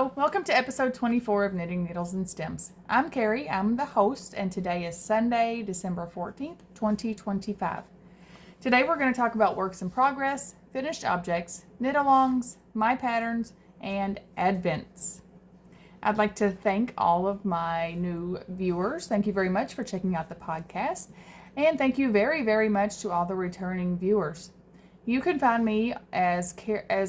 Hello, welcome to episode 24 of Knitting Needles and Stems. I'm Carrie, I'm the host, and today is Sunday, December 14th, 2025. Today we're going to talk about works in progress, finished objects, knit-alongs, my patterns, and advents. I'd like to thank all of my new viewers. Thank you very much for checking out the podcast, and thank you very, very much to all the returning viewers. You can find me as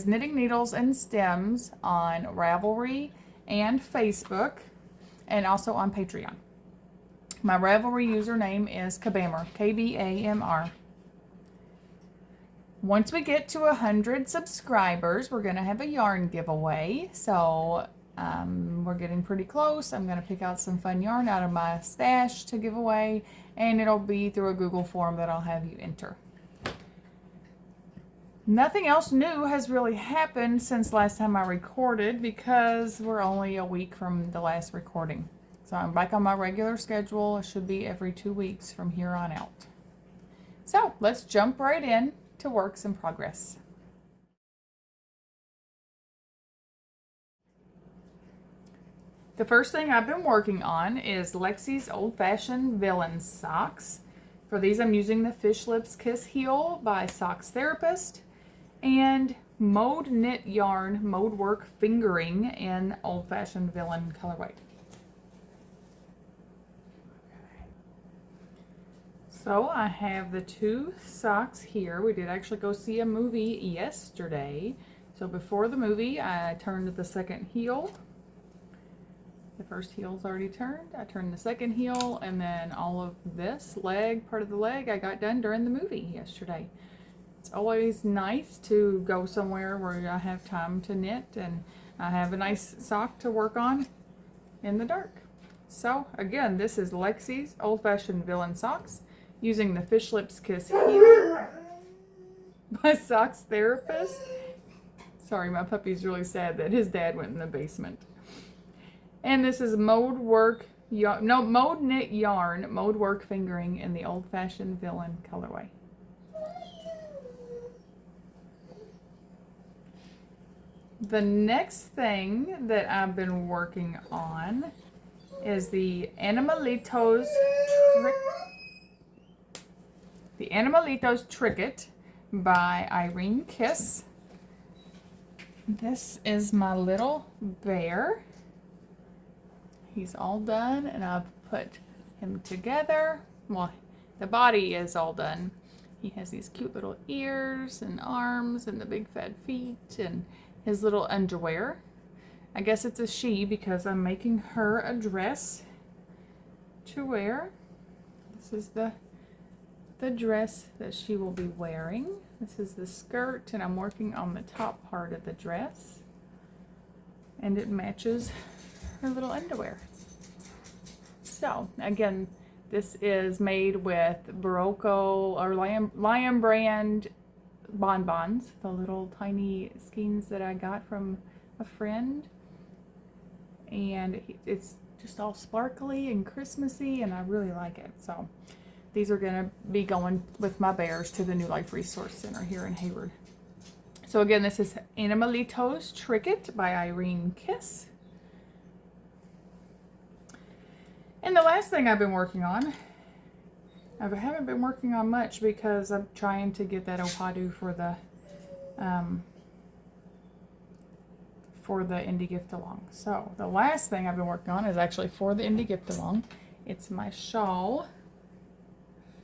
Knitting Needles and Stems on Ravelry and Facebook, and also on Patreon. My Ravelry username is Kabammer, K-B-A-M-R. Once we get to 100 subscribers, we're going to have a yarn giveaway. So we're getting pretty close. I'm going to pick out some fun yarn out of my stash to give away, and it'll be through a Google form that I'll have you enter. Nothing else new has really happened since last time I recorded because we're only a week from the last recording. So I'm back on my regular schedule. It should be every 2 weeks from here on out. So let's jump right in to works in progress. The first thing I've been working on is Lexi's old-fashioned villain socks. For these I'm using the Fish Lips Kiss Heel by Socks Therapist and Mode Knit Yarn Mode Work Fingering in Old Fashioned Villain colorway. So I have the two socks here. We did actually go see a movie yesterday. So before the movie I turned the second heel. The first heel's already turned. I turned the second heel, and then all of this leg, part of the leg, I got done during the movie yesterday. It's always nice to go somewhere where I have time to knit and I have a nice sock to work on in the dark. So again, this is Lexi's old-fashioned villain socks using the Fish Lips Kiss Heel by Socks Therapist. Sorry, my puppy's really sad that his dad went in the basement. And this is Mode Knit Yarn Mode Work Fingering in the old-fashioned Villain colorway. The next thing that I've been working on is the Animalitos Tricket by Irene Kiss. This is my little bear. He's all done, and I've put him together. Well, the body is all done. He has these cute little ears and arms and the big fat feet and his little underwear. I guess it's a she because I'm making her a dress to wear. This is the dress that she will be wearing. This is the skirt, and I'm working on the top part of the dress. And it matches her little underwear. So again, this is made with Barocco or Lion brand bonbons, the little tiny skeins that I got from a friend, and it's just all sparkly and Christmassy, and I really like it. So these are going to be going with my bears to the New Life Resource Center here in Hayward. So again, this is Animalitos Tricket by Irene Kiss. And the last thing I've been working on, I haven't been working on much because I'm trying to get that Opadu for the Indie Gift Along. So the last thing I've been working on is actually for the Indie Gift Along. It's my shawl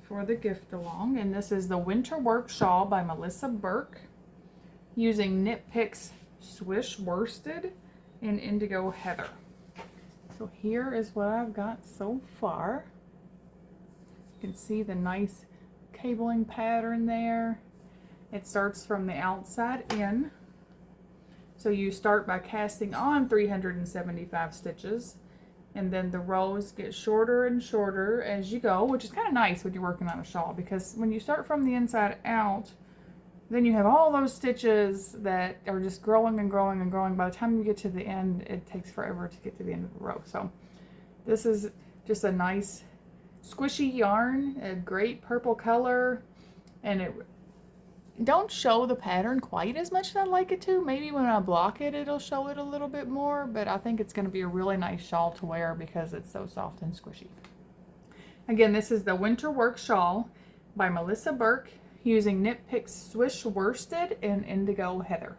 for the Gift Along, and this is the Winter Work Shawl by Melissa Burke using Knit Picks Swish Worsted in Indigo Heather. So here is what I've got so far. You can see the nice cabling pattern there. It starts from the outside in. So you start by casting on 375 stitches, and then the rows get shorter and shorter as you go, which is kind of nice when you're working on a shawl, because when you start from the inside out, then you have all those stitches that are just growing and growing and growing. By the time you get to the end, it takes forever to get to the end of the row. So this is just a nice squishy yarn, a great purple color, and don't show the pattern quite as much as I'd like it to. Maybe when I block it, it'll show it a little bit more, but I think it's going to be a really nice shawl to wear because it's so soft and squishy. Again, this is the Winter Work Shawl by Melissa Burke using Knit Picks Swish Worsted and Indigo Heather.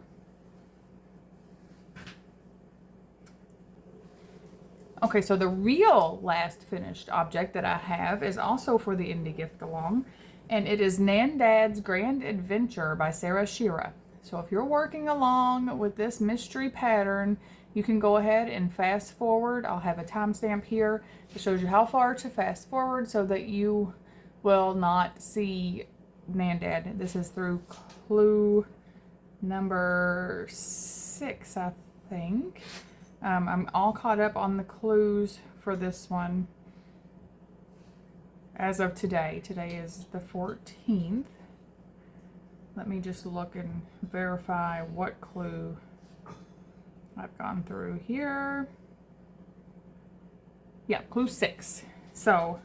Okay, so the real last finished object that I have is also for the indie gift along, and it is Nan Dad's Grand Adventure by Sarah Shira. So if you're working along with this mystery pattern, you can go ahead and fast forward. I'll have a timestamp here that shows you how far to fast forward so that you will not see Nan Dad. This is through clue number 6, I think. I'm all caught up on the clues for this one as of today. Today is the 14th. Let me just look and verify what clue I've gone through here. Yeah, clue 6. So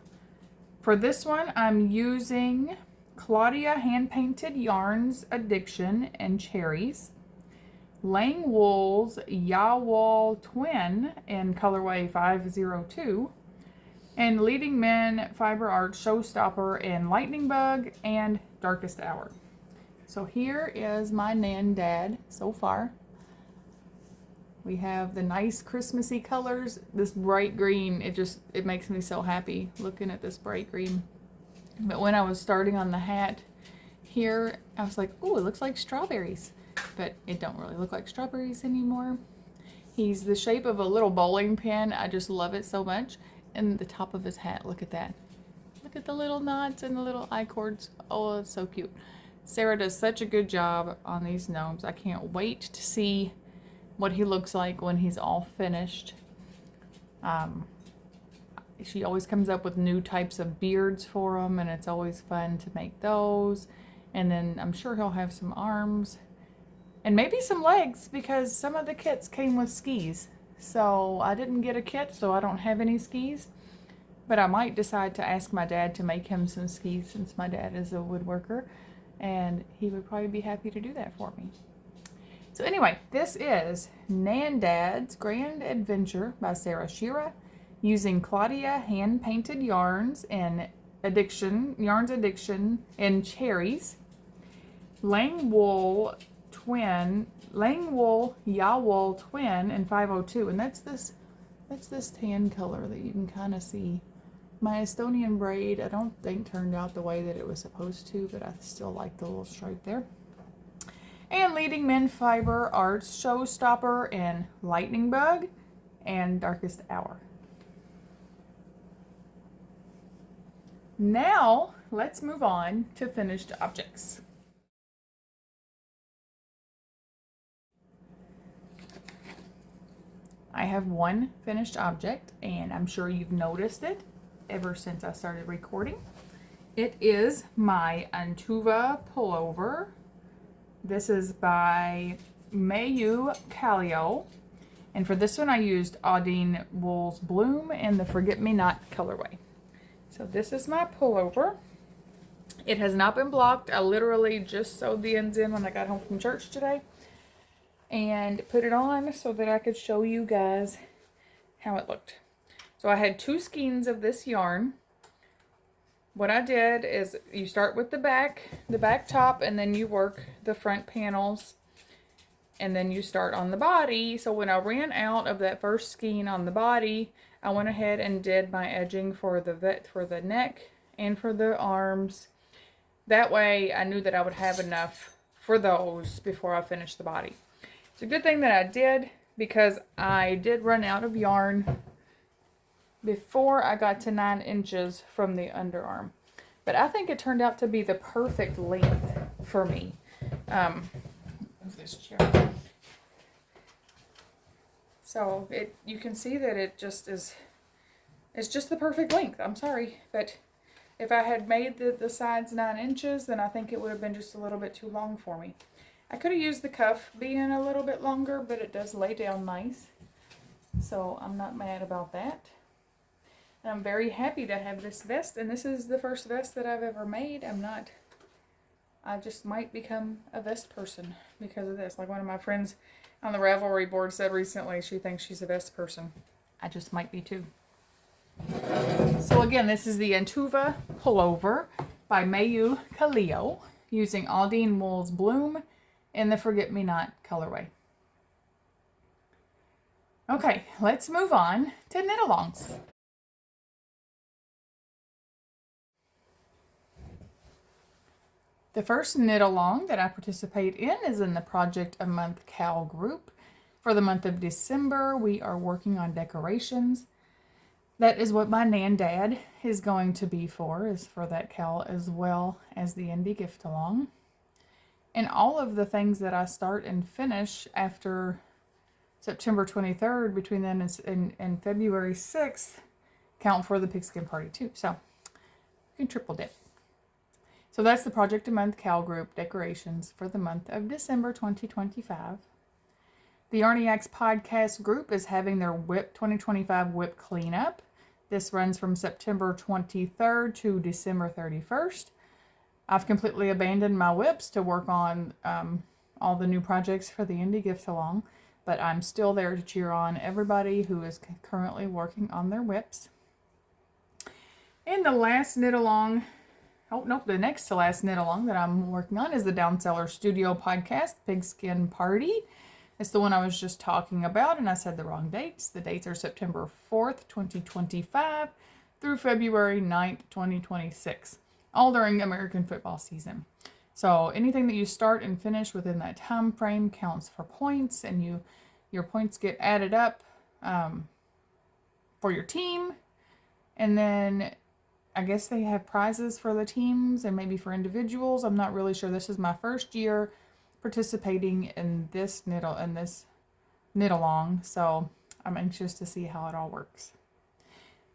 for this one, I'm using Claudia Hand Painted Yarns Addiction and Cherries, Lang Wool's Jawoll Twin in colorway 502, and Leading Men Fiber Art Showstopper in Lightning Bug and Darkest Hour. So here is my Nan Dad so far. We have the nice Christmassy colors. This bright green, it makes me so happy looking at this bright green. But when I was starting on the hat here, I was like, oh, it looks like strawberries. But it don't really look like strawberries anymore. He's the shape of a little bowling pin. I just love it so much. And the top of his hat, look at that. Look at the little knots and the little eye cords. Oh, it's so cute. Sarah does such a good job on these gnomes. I can't wait to see what he looks like when he's all finished. She always comes up with new types of beards for him, and it's always fun to make those. And then I'm sure he'll have some arms. And maybe some legs, because some of the kits came with skis. So I didn't get a kit, so I don't have any skis. But I might decide to ask my dad to make him some skis, since my dad is a woodworker. And he would probably be happy to do that for me. So anyway, this is Nan Dad's Grand Adventure by Sarah Shira, using Claudia Hand Painted Yarns and Yarns Addiction and Cherries, Lang Wool Jawoll Twin in 502, and that's this tan color that you can kind of see. My Estonian braid, I don't think turned out the way that it was supposed to, but I still like the little stripe there. And Leading Men Fiber Arts Showstopper in Lightning Bug and Darkest Hour. Now let's move on to finished objects. I have one finished object, and I'm sure you've noticed it ever since I started recording. It is my Antuva pullover. This is by Mayu Callio, and for this one I used Audine Wool's Bloom in the Forget Me Not colorway. So this is my pullover. It has not been blocked. I literally just sewed the ends in when I got home from church today and put it on so that I could show you guys how it looked. So I had 2 skeins of this yarn. What I did is you start with the back top, and then you work the front panels, and then you start on the body. So when I ran out of that first skein on the body, I went ahead and did my edging for the neck and for the arms. That way I knew that I would have enough for those before I finished the body. It's a good thing that I did, because I did run out of yarn before I got to 9 inches from the underarm. But I think it turned out to be the perfect length for me. Move this chair. So you can see that it just is, it's just the perfect length. I'm sorry, but if I had made the sides 9 inches, then I think it would have been just a little bit too long for me. I could have used the cuff being a little bit longer, but it does lay down nice. So I'm not mad about that. And I'm very happy to have this vest, and this is the first vest that I've ever made. I just might become a vest person because of this. Like one of my friends on the Ravelry board said recently, she thinks she's a vest person. I just might be too. So again, this is the Antuva pullover by Mayu Kaleo using Aldine Wool's Bloom in the Forget Me Not colorway. Okay, let's move on to knit-alongs. The first knit-along that I participate in is in the Project a Month Cal group. For the month of December, we are working on decorations. That is what my Nan Dad is going to be for, is for that Cal as well as the Indie Gift Along. And all of the things that I start and finish after September 23rd, between then and February 6th, count for the Pigskin Party too. So you can triple dip. So that's the Project a Month Cal group decorations for the month of December 2025. The Arniacs podcast group is having their WIP 2025 WIP Clean Up. This runs from September 23rd to December 31st. I've completely abandoned my WIPs to work on all the new projects for the Indie Gift Along, but I'm still there to cheer on everybody who is currently working on their WIPs. And the last knit along, the next to last knit along that I'm working on is the Downseller Studio podcast, Pigskin Party. It's the one I was just talking about, and I said the wrong dates. The dates are September 4th, 2025 through February 9th, 2026, all during American football season. So anything that you start and finish within that time frame counts for points, and your points get added up for your team. And then I guess they have prizes for the teams and maybe for individuals. I'm not really sure. This is my first year participating in this knit along, so I'm anxious to see how it all works.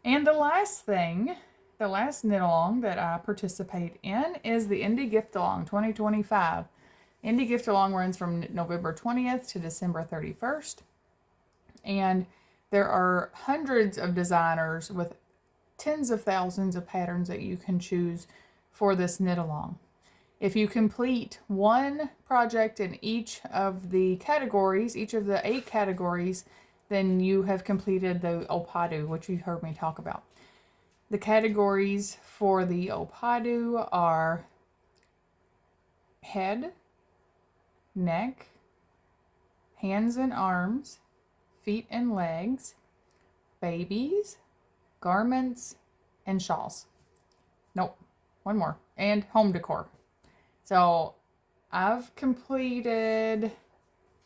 And the last knit along that I participate in is the Indie Gift Along 2025. Indie Gift Along runs from November 20th to December 31st. And there are hundreds of designers with tens of thousands of patterns that you can choose for this knit along. If you complete one project in each of the categories, each of the 8 categories, then you have completed the Opadu, which you heard me talk about. The categories for the Opadu are head, neck, hands and arms, feet and legs, babies, garments, and shawls. Nope, one more. And home decor. So I've completed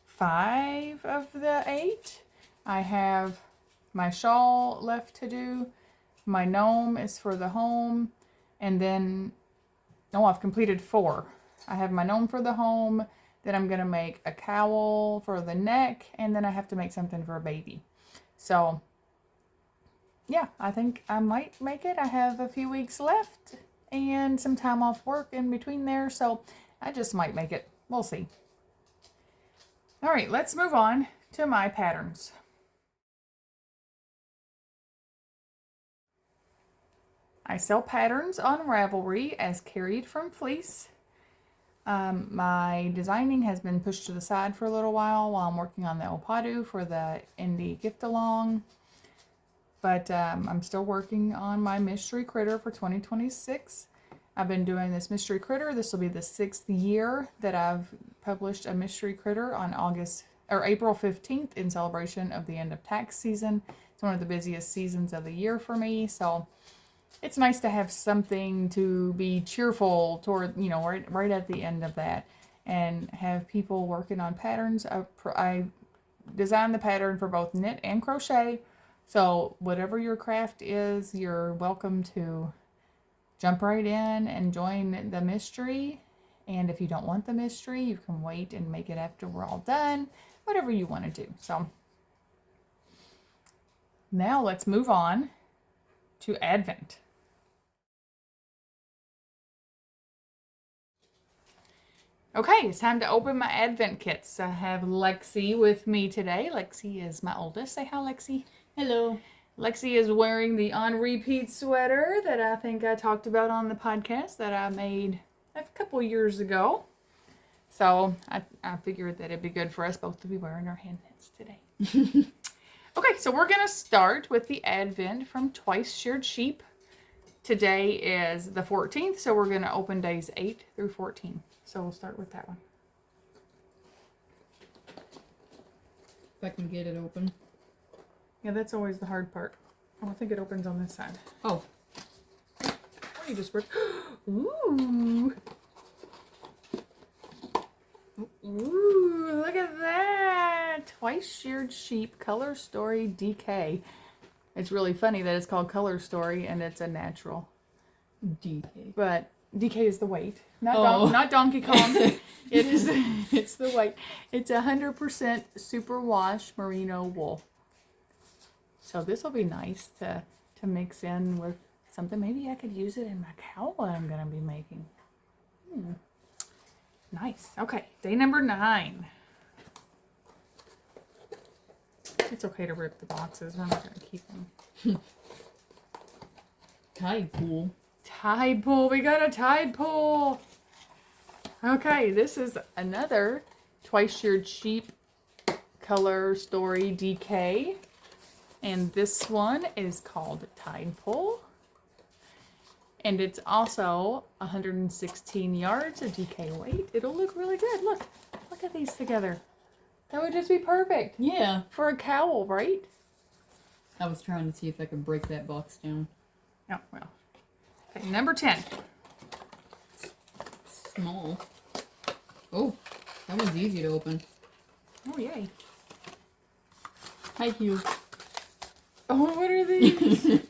5 of the 8. I have my shawl left to do. My gnome is for the home. And then, I've completed 4. I have my gnome for the home. Then I'm going to make a cowl for the neck. And then I have to make something for a baby. So, yeah, I think I might make it. I have a few weeks left and some time off work in between there. So, I just might make it. We'll see. All right, let's move on to my patterns. I sell patterns on Ravelry as carried from fleece. My designing has been pushed to the side for a little while I'm working on the Opadu for the Indie Gift Along. But I'm still working on my mystery critter for 2026. I've been doing this mystery critter. This will be the 6th year that I've published a mystery critter on April 15th in celebration of the end of tax season. It's one of the busiest seasons of the year for me. So it's nice to have something to be cheerful toward, right at the end of that, and have people working on patterns. I designed the pattern for both knit and crochet. So whatever your craft is, you're welcome to jump right in and join the mystery. And if you don't want the mystery, you can wait and make it after we're all done. Whatever you want to do. So now let's move on to Advent. Okay, it's time to open my Advent kits. I have Lexi with me today. Lexi is my oldest. Say hi, Lexi. Hello. Lexi is wearing the on repeat sweater that I think I talked about on the podcast that I made a couple years ago. So I figured that it'd be good for us both to be wearing our hand knits today. Okay, so we're going to start with the Advent from Twice Sheared Sheep. Today is the 14th, so we're going to open days 8 through 14. So we'll start with that one. If I can get it open. Yeah, that's always the hard part. I don't think it opens on this side. Oh. You just ripped. Ooh. Ooh, look at that. Twice Sheared Sheep Color Story DK. It's really funny that it's called Color Story and it's a natural. DK. But DK is the weight. Not Donkey Kong. It's the weight. It's 100% superwash merino wool. So this will be nice to mix in with something. Maybe I could use it in my cowl I'm going to be making. Nice. Okay, day number 9. It's okay to rip the boxes. We're not going to keep them. Tide pool. Tide pool. We got a tide pool. Okay, this is another Twice Sheared Sheep Color Story DK. And this one is called Tide Pool. And it's also 116 yards of DK weight. It'll look really good. Look at these together. That would just be perfect. Yeah. For a cowl, right? I was trying to see if I could break that box down. Oh, well. Okay, number 10. Small. Oh, that one's easy to open. Oh, yay. High heels. Oh, what are these?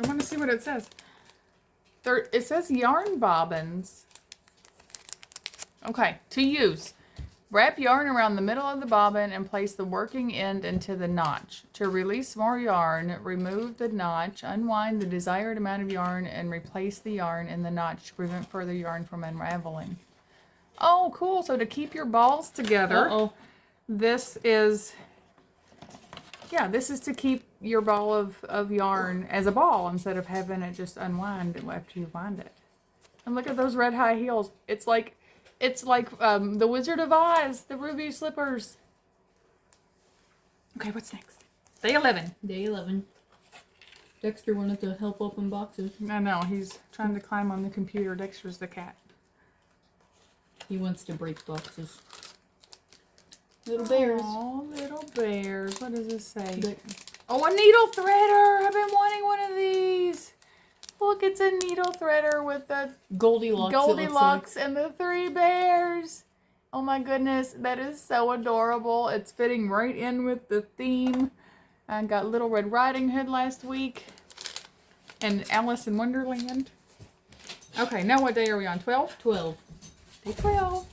I want to see what it says. It says yarn bobbins. Okay, to use. Wrap yarn around the middle of the bobbin and place the working end into the notch. To release more yarn, remove the notch, unwind the desired amount of yarn, and replace the yarn in the notch to prevent further yarn from unraveling. Oh, cool. So to keep your balls together, this is to keep your ball of yarn as a ball instead of having it just unwind after you wind it. And look at those red high heels. It's like the Wizard of Oz, the ruby slippers. Okay, what's next? Day 11. Day 11. Dexter wanted to help open boxes. I know, he's trying to climb on the computer. Dexter's the cat. He wants to break boxes. Little bears. Oh, little bears. What does this say? Oh, a needle threader. I've been wanting one of these. Look, it's a needle threader with the Goldilocks and the 3 bears. Oh my goodness, that is so adorable. It's fitting right in with the theme. I got Little Red Riding Hood last week and Alice in Wonderland. Okay, now what day are we on? 12? 12. Day 12.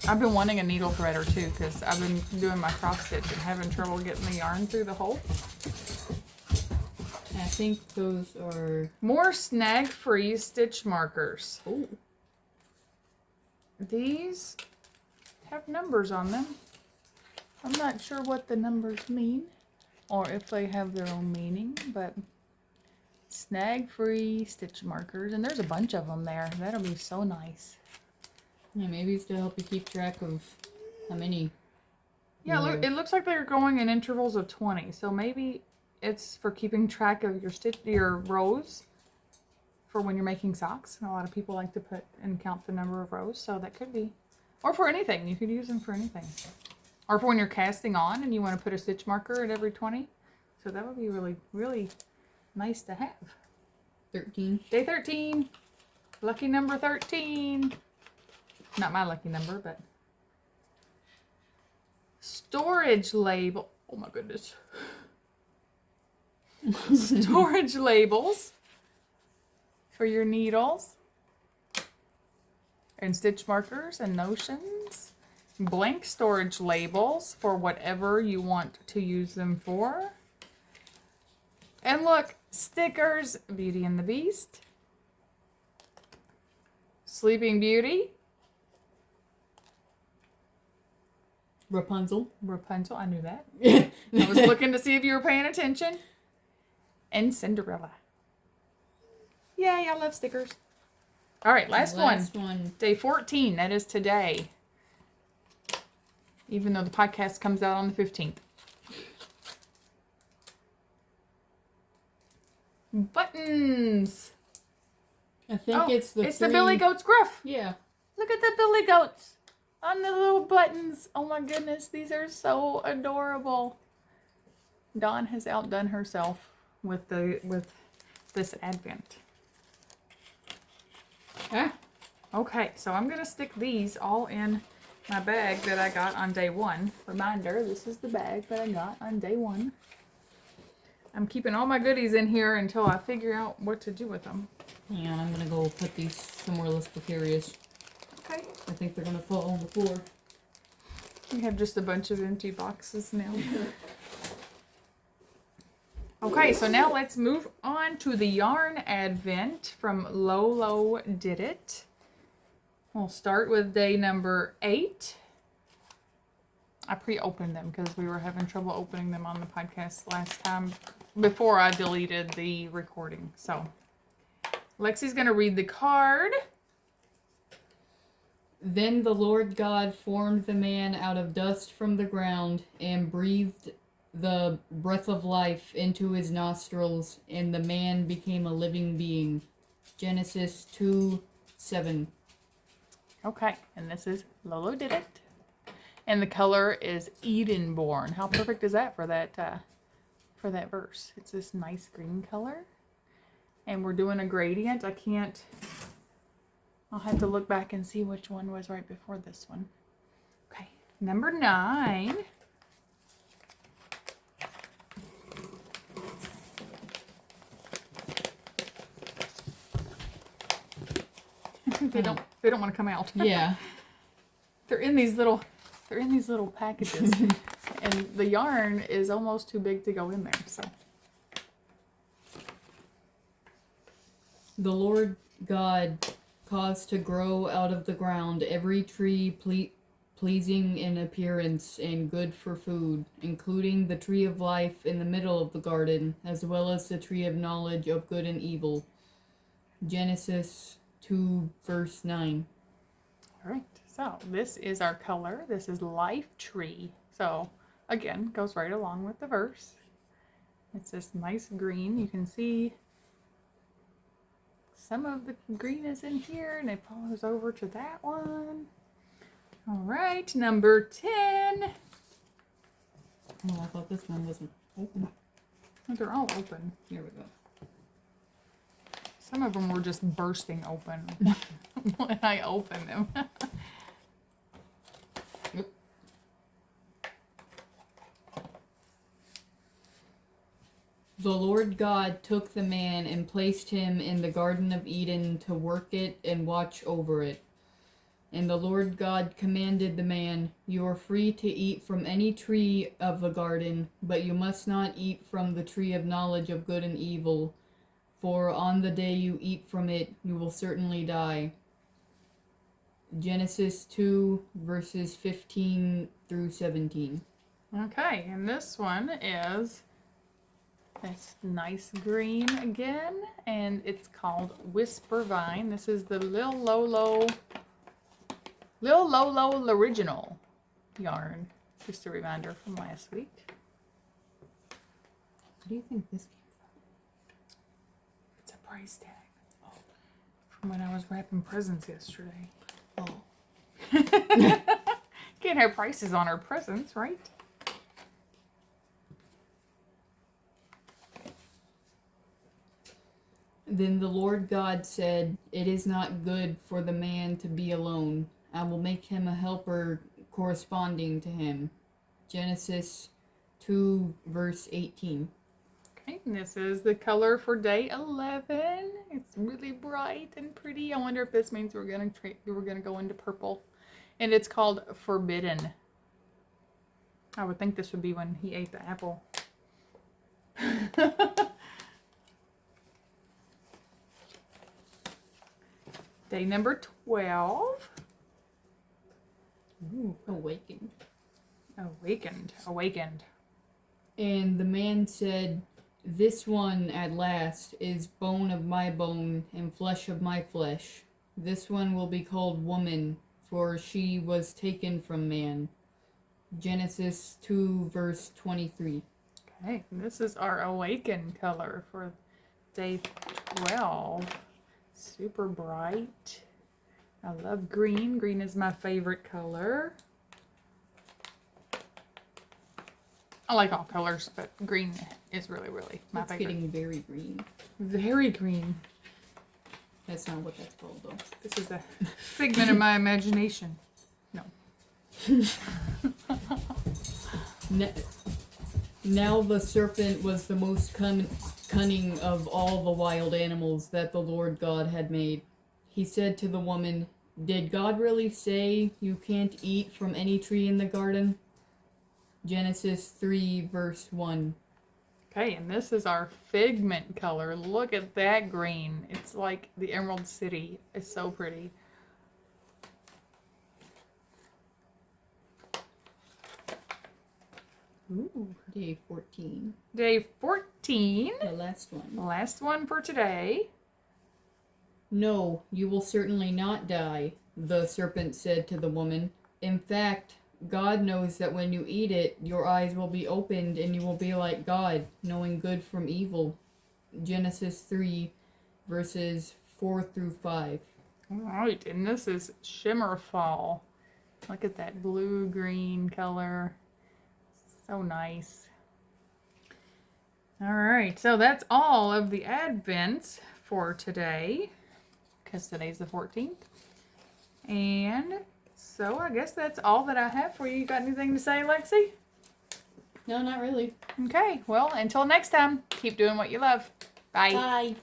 I've been wanting a needle threader too because I've been doing my cross stitch and having trouble getting the yarn through the hole. I think those are... More snag-free stitch markers. Oh. These have numbers on them. I'm not sure what the numbers mean or if they have their own meaning, but snag-free stitch markers. And there's a bunch of them there. That'll be so nice. Yeah, maybe it's to help you keep track of how many. Yeah, look, it looks like they're going in intervals of 20. So maybe it's for keeping track of your rows for when you're making socks. A lot of people like to put and count the number of rows, so that could be. Or for anything. You could use them for anything. Or for when you're casting on and you want to put a stitch marker at every 20. So that would be really, really nice to have. 13. Day 13. Lucky number 13. Not my lucky number, but storage label. Oh my goodness. Storage labels for your needles and stitch markers and notions. Blank storage labels for whatever you want to use them for. And look, stickers. Beauty and the Beast. Sleeping Beauty. Rapunzel. I knew that. I was looking to see if you were paying attention. And Cinderella. Yay, I love stickers. All right, last one. one. Day 14. That is today. Even though the podcast comes out on the 15th. Buttons. I think it's the the Billy Goat's gruff. Yeah. Look at the Billy Goats on the little buttons. Oh my goodness, these are so adorable. Dawn has outdone herself with this advent. Ah. Okay, so I'm gonna stick these all in my bag that I got on day 1. Reminder, this is the bag that I got on day 1. I'm keeping all my goodies in here until I figure out what to do with them. Yeah, I'm gonna go put these somewhere less precarious. Okay. I think they're gonna fall on the floor. We have just a bunch of empty boxes now. Okay, so now let's move on to the yarn advent from Lolo Did It. We'll start with day number 8. I pre-opened them because we were having trouble opening them on the podcast last time before I deleted the recording. So Lexi's going to read the card. Then the Lord God formed the man out of dust from the ground and breathed the breath of life into his nostrils, and the man became a living being. Genesis 2:7. Okay, and this is Lolo Did It. And the color is Edenborn. How perfect is that for that verse? It's this nice green color. And we're doing a gradient. I'll have to look back and see which one was right before this one. Okay, number 9. They don't want to come out. Yeah. They're in these little packages. And the yarn is almost too big to go in there, so. The Lord God caused to grow out of the ground every tree pleasing in appearance and good for food, including the tree of life in the middle of the garden, as well as the tree of knowledge of good and evil. Genesis 2, verse 9. All right, so this is our color. This is Life Tree. So, again, goes right along with the verse. It's this nice green. You can see some of the green is in here, and it follows over to that one. All right, number 10. Oh, I thought this one wasn't open. They're all open. Here we go. Some of them were just bursting open when I opened them. The Lord God took the man and placed him in the Garden of Eden to work it and watch over it. And the Lord God commanded the man, "You are free to eat from any tree of the garden, but you must not eat from the tree of knowledge of good and evil, for on the day you eat from it, you will certainly die." Genesis 2, verses 15 through 17. Okay, and this one is this nice green again, and it's called Whisper Vine. This is the Lil Lolo original yarn. Just a reminder from last week. What do you think this came from? It's a price tag. Oh. From when I was wrapping presents yesterday. Oh. Can't have prices on our presents, right? Then the Lord God said, "It is not good for the man to be alone. I will make him a helper corresponding to him." Genesis 2, verse 18. Okay, and this is the color for day 11. It's really bright and pretty. I wonder if this means we're gonna go into purple. And it's called Forbidden. I would think this would be when he ate the apple. Day number 12. Ooh, awakened. Awakened. And the man said, This one at last is bone of my bone and flesh of my flesh. This one will be called woman, for she was taken from man. Genesis 2 verse 23. Okay, this is our awaken color for day 12. Super bright. I love green. Green is my favorite color. I like all colors, but green is really, really my It's favorite. getting very green. Very green. That's not what that's called, though. This is a figment of my imagination. No. Now the serpent was the most cunning of all the wild animals that the Lord God had made. He said to the woman, "Did God really say you can't eat from any tree in the garden?" Genesis 3 verse 1. Okay, and this is our figment color. Look at that green. It's like the Emerald City. It's so pretty. Ooh. Day 14. Day 14. The last one. Last one for today. "No, you will certainly not die," the serpent said to the woman. "In fact, God knows that when you eat it, your eyes will be opened and you will be like God, knowing good from evil." Genesis 3, verses 4 through 5. Alright, and this is Shimmer Fall. Look at that blue-green color. So nice. Alright, so that's all of the Advents for today, because today's the 14th. And so I guess that's all that I have for you. You got anything to say, Lexi? No, not really. Okay, well, until next time, keep doing what you love. Bye. Bye.